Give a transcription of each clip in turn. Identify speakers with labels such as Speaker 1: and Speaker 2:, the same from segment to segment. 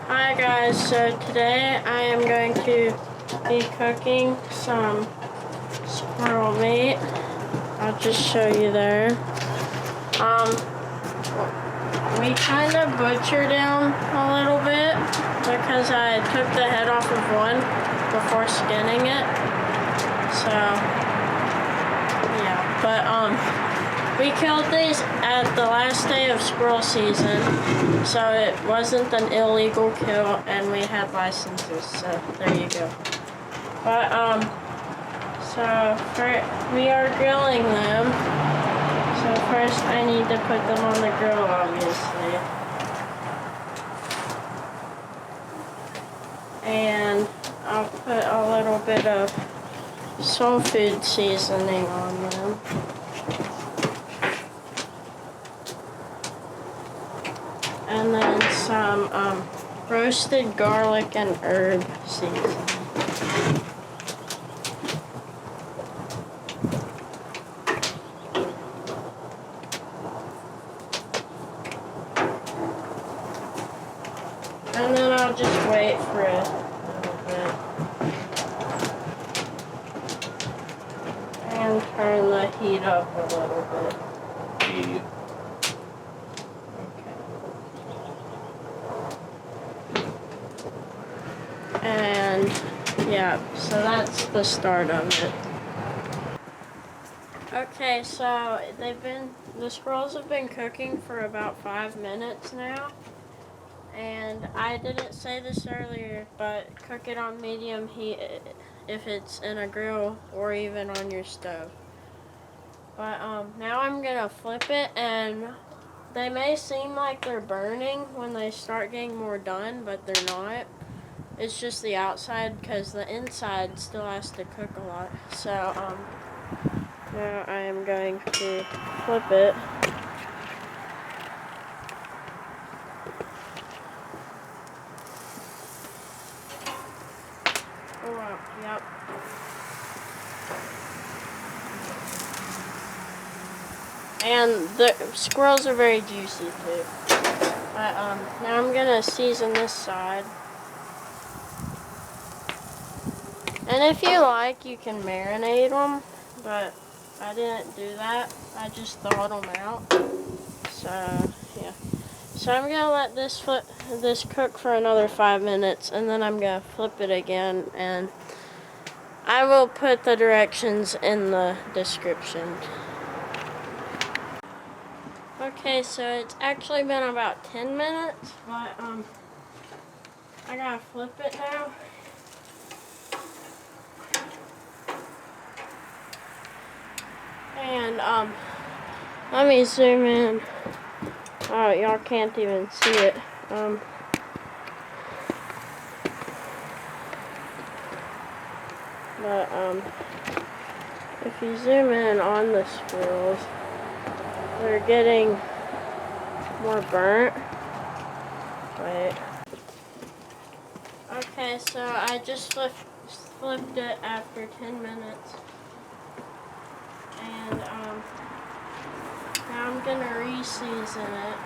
Speaker 1: Hi guys, so today I am going to be cooking some squirrel meat. I'll just show you there. We kind of butchered him a little bit because I took the head off of one before skinning it. So, yeah, but we killed these at the last day of squirrel season, so it wasn't an illegal kill, and we had licenses, so there you go. But, we are grilling them. So first I need to put them on the grill, obviously. And I'll put a little bit of soul food seasoning on them. And then some roasted garlic and herb seasoning. And then I'll just wait for a little bit. And turn the heat up a little bit. And yeah, so that's the start of it. Okay, so the squirrels have been cooking for about 5 minutes now. And I didn't say this earlier, but cook it on medium heat if it's in a grill or even on your stove. But now I'm gonna flip it, and they may seem like they're burning when they start getting more done, but they're not. It's just the outside because the inside still has to cook a lot. So now I am going to flip it. Oh wow, yep. And the squirrels are very juicy too. But now I'm gonna season this side. And if you like, you can marinate them, but I didn't do that. I just thawed them out. So yeah. So I'm gonna let this cook for another 5 minutes, and then I'm gonna flip it again, and I will put the directions in the description. Okay, so it's actually been about 10 minutes, but I gotta flip it now. And let me zoom in. Oh, y'all can't even see it. But if you zoom in on the squirrels, they're getting more burnt. Wait. Okay, so I just flipped it after 10 minutes. And now I'm gonna re-season it.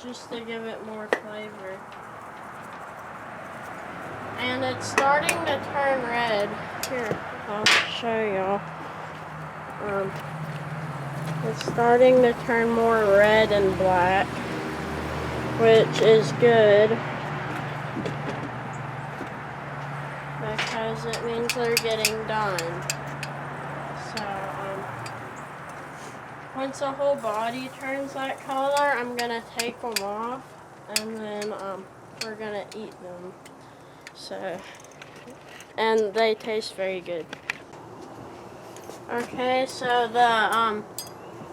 Speaker 1: Just to give it more flavor. And it's starting to turn red. Here, I'll show y'all. It's starting to turn more red and black, which is good because it means they're getting done. So, once the whole body turns that color, I'm gonna take them off, and then we're gonna eat them. So, and they taste very good. Okay, so the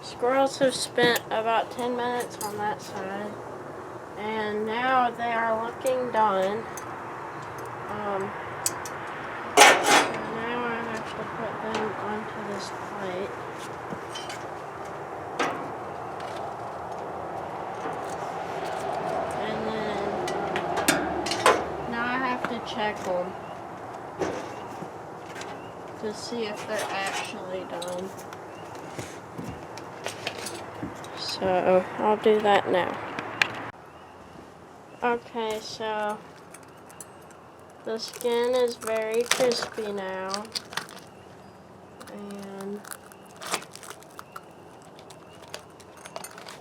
Speaker 1: squirrels have spent about 10 minutes on that side, and now they are looking done. So now I have to put them onto this plate. And then now I have to check them to see if they're actually done. So I'll do that now. Okay, so the skin is very crispy now. And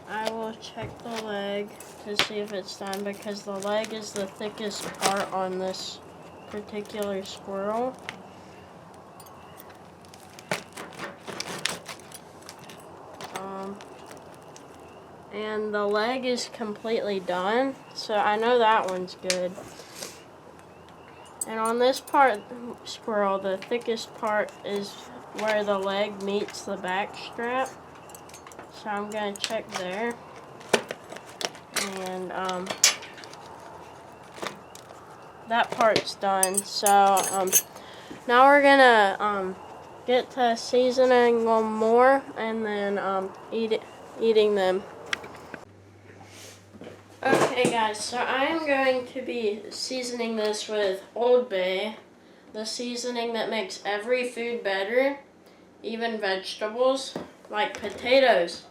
Speaker 1: I will check the leg to see if it's done, because the leg is the thickest part on this particular squirrel. And the leg is completely done, so I know that one's good. And on this part, squirrel, the thickest part is where the leg meets the back strap. So I'm gonna check there. And that part's done. So now we're gonna get to seasoning them more, and then eating them. Okay guys, so I am going to be seasoning this with Old Bay, the seasoning that makes every food better, even vegetables, like potatoes.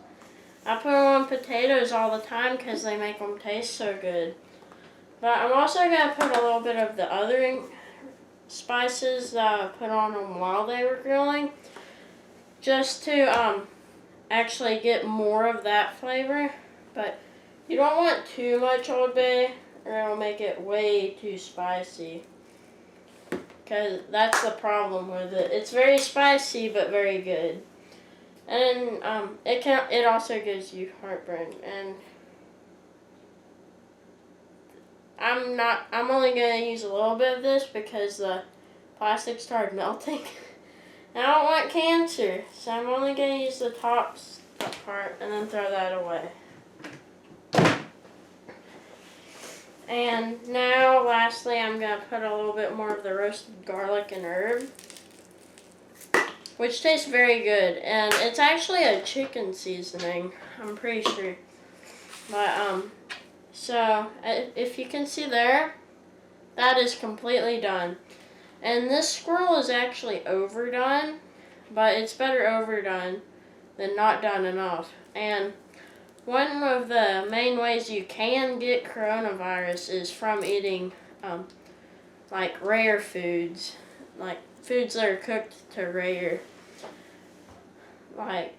Speaker 1: I put them on potatoes all the time because they make them taste so good. But I'm also going to put a little bit of the other spices that I put on them while they were grilling, just to actually get more of that flavor. But you don't want too much Old Bay, or it'll make it way too spicy. Because that's the problem with it. It's very spicy, but very good. And it also gives you heartburn. And I'm only gonna use a little bit of this because the plastic started melting. And I don't want cancer, so I'm only gonna use the top part and then throw that away. And now, lastly, I'm going to put a little bit more of the roasted garlic and herb, which tastes very good. And it's actually a chicken seasoning, I'm pretty sure. But, so, if you can see there, that is completely done. And this squirrel is actually overdone, but it's better overdone than not done enough. And one of the main ways you can get coronavirus is from eating like rare foods, like foods that are cooked to rare. Like,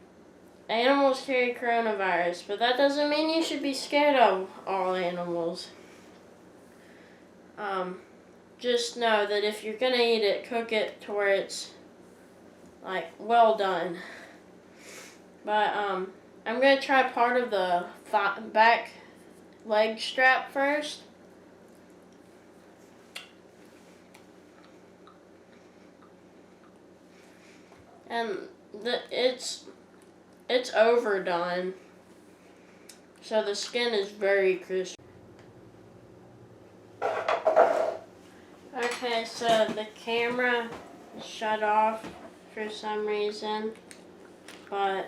Speaker 1: animals carry coronavirus, but that doesn't mean you should be scared of all animals. Just know that if you're gonna eat it, cook it to where it's like well done. But I'm going to try part of the back leg strap first. And it's overdone. So the skin is very crispy. Okay, so the camera shut off for some reason, but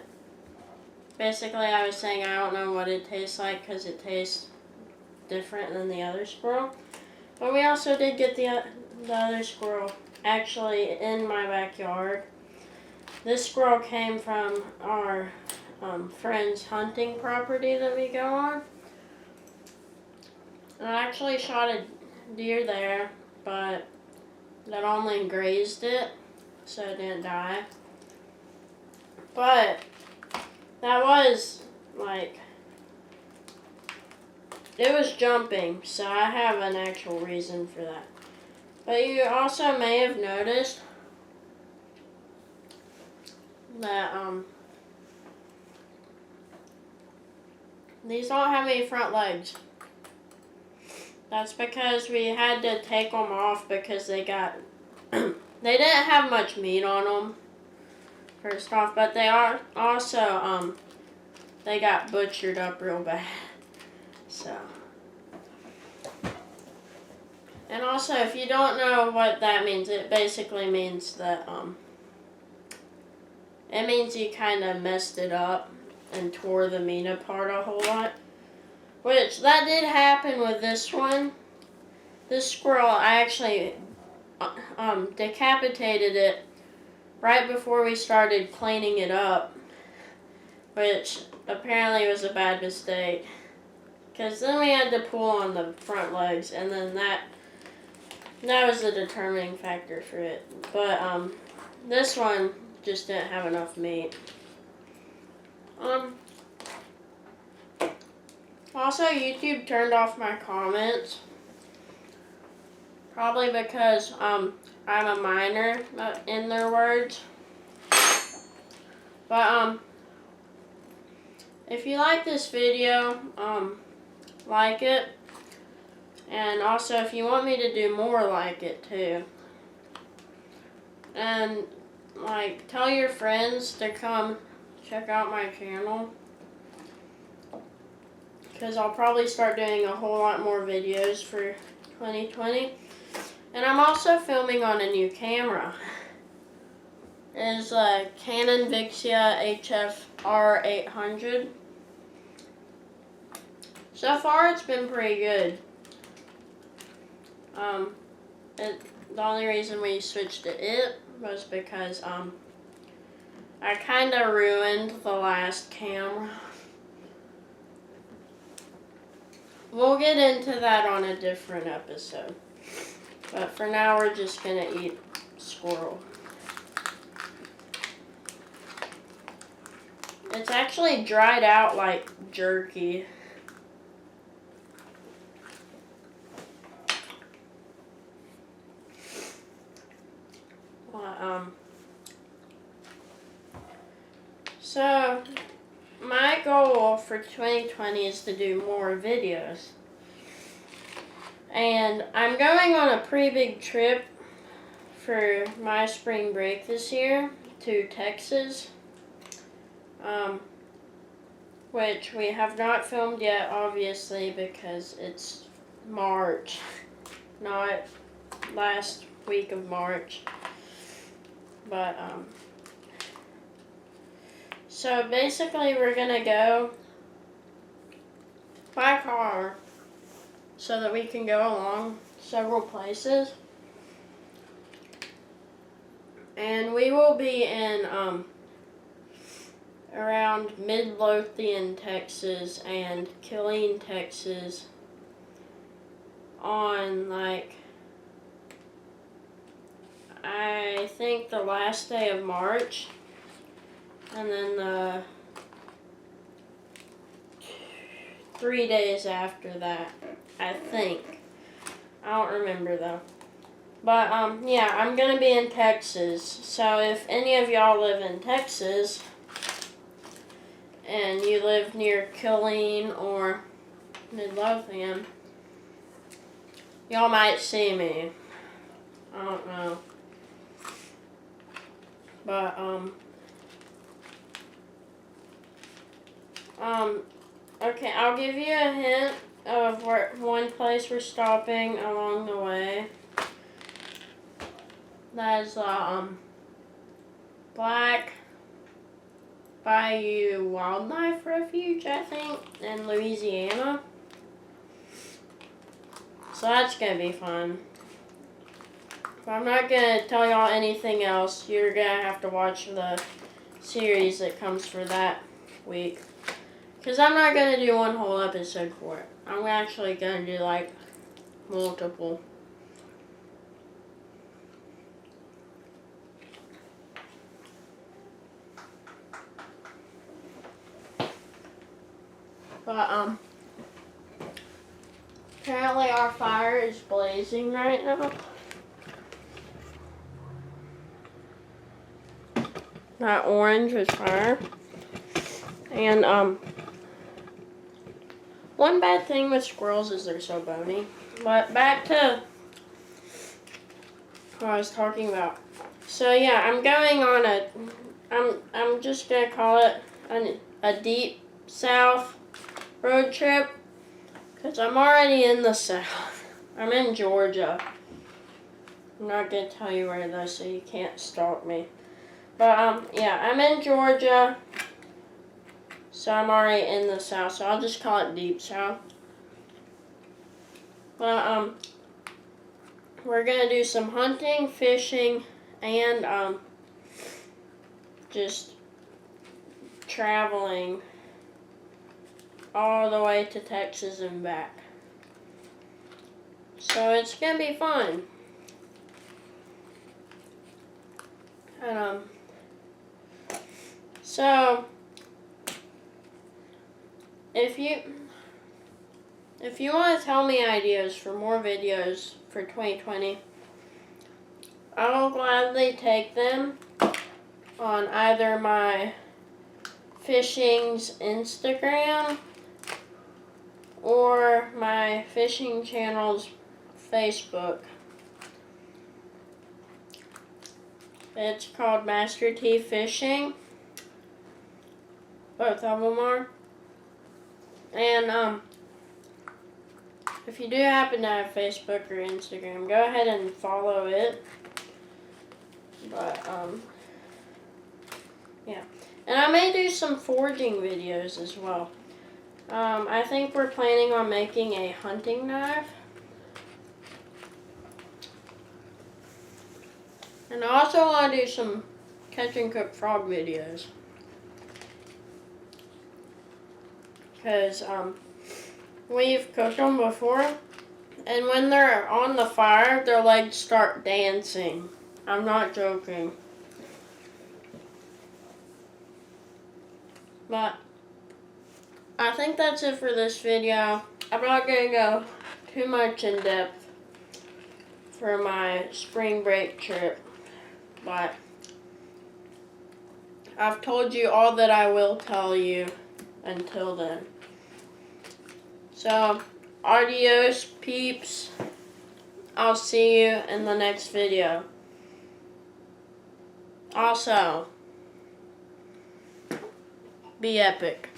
Speaker 1: basically, I was saying I don't know what it tastes like because it tastes different than the other squirrel. But we also did get the other squirrel actually in my backyard. This squirrel came from our friend's hunting property that we go on. And I actually shot a deer there, but that only grazed it, so it didn't die. But that was, like, it was jumping, so I have an actual reason for that. But you also may have noticed that, these don't have any front legs. That's because we had to take them off because they got, they didn't have much meat on them. First off, but they are also they got butchered up real bad. So, and also, if you don't know what that means, it basically means that it means you kind of messed it up and tore the meat apart a whole lot. Which that did happen with this one. This squirrel, I actually decapitated it right before we started cleaning it up, which apparently it was a bad mistake. Because then we had to pull on the front legs, and then that was the determining factor for it. But this one just didn't have enough meat. Also, YouTube turned off my comments. Probably because I'm a minor in their words. But if you like this video, like it. And also if you want me to do more like it too. And like tell your friends to come check out my channel. Because I'll probably start doing a whole lot more videos for 2020. And I'm also filming on a new camera. It's a Canon Vixia HF R800. So far it's been pretty good. The only reason we switched to it was because I kind of ruined the last camera. We'll get into that on a different episode. But for now, we're just gonna eat squirrel. It's actually dried out like jerky. So, my goal for 2020 is to do more videos. And I'm going on a pretty big trip for my spring break this year to Texas. Which we have not filmed yet, obviously, because it's March, not last week of March. But, so basically we're gonna go by car so that we can go along several places. And we will be in, around Midlothian, Texas and Killeen, Texas on like, I think the last day of March, and then the 3 days after that, I think. I don't remember though. But yeah, I'm gonna be in Texas. So if any of y'all live in Texas and you live near Killeen or Midlothian, y'all might see me. I don't know. But okay, I'll give you a hint of where one place we're stopping along the way. That is Black Bayou Wildlife Refuge, I think, in Louisiana. So that's gonna be fun. But I'm not gonna tell y'all anything else. You're gonna have to watch the series that comes for that week. Because I'm not gonna do one whole episode for it. I'm actually gonna do like multiple. But apparently our fire is blazing right now. That orange is fire. And one bad thing with squirrels is they're so bony. But back to what I was talking about. So yeah, I'm going on I'm just gonna call it a deep south road trip, because I'm already in the south. I'm in Georgia. I'm not gonna tell you where though, so you can't stalk me. But yeah, I'm in Georgia. So I'm already in the south, so I'll just call it deep south. But we're gonna do some hunting, fishing, and just traveling all the way to Texas and back. So it's gonna be fun. And so if you want to tell me ideas for more videos for 2020, I will gladly take them on either my fishing's Instagram or my fishing channel's Facebook. It's called Master T Fishing. Both of them are. And if you do happen to have Facebook or Instagram, go ahead and follow it. But yeah. And I may do some foraging videos as well. I think we're planning on making a hunting knife. And I also want to do some catch and cook frog videos. Because we've cooked them before. And when they're on the fire, their legs start dancing. I'm not joking. But I think that's it for this video. I'm not going to go too much in depth for my spring break trip. But I've told you all that I will tell you until then. So, adios, peeps. I'll see you in the next video. Also, be epic.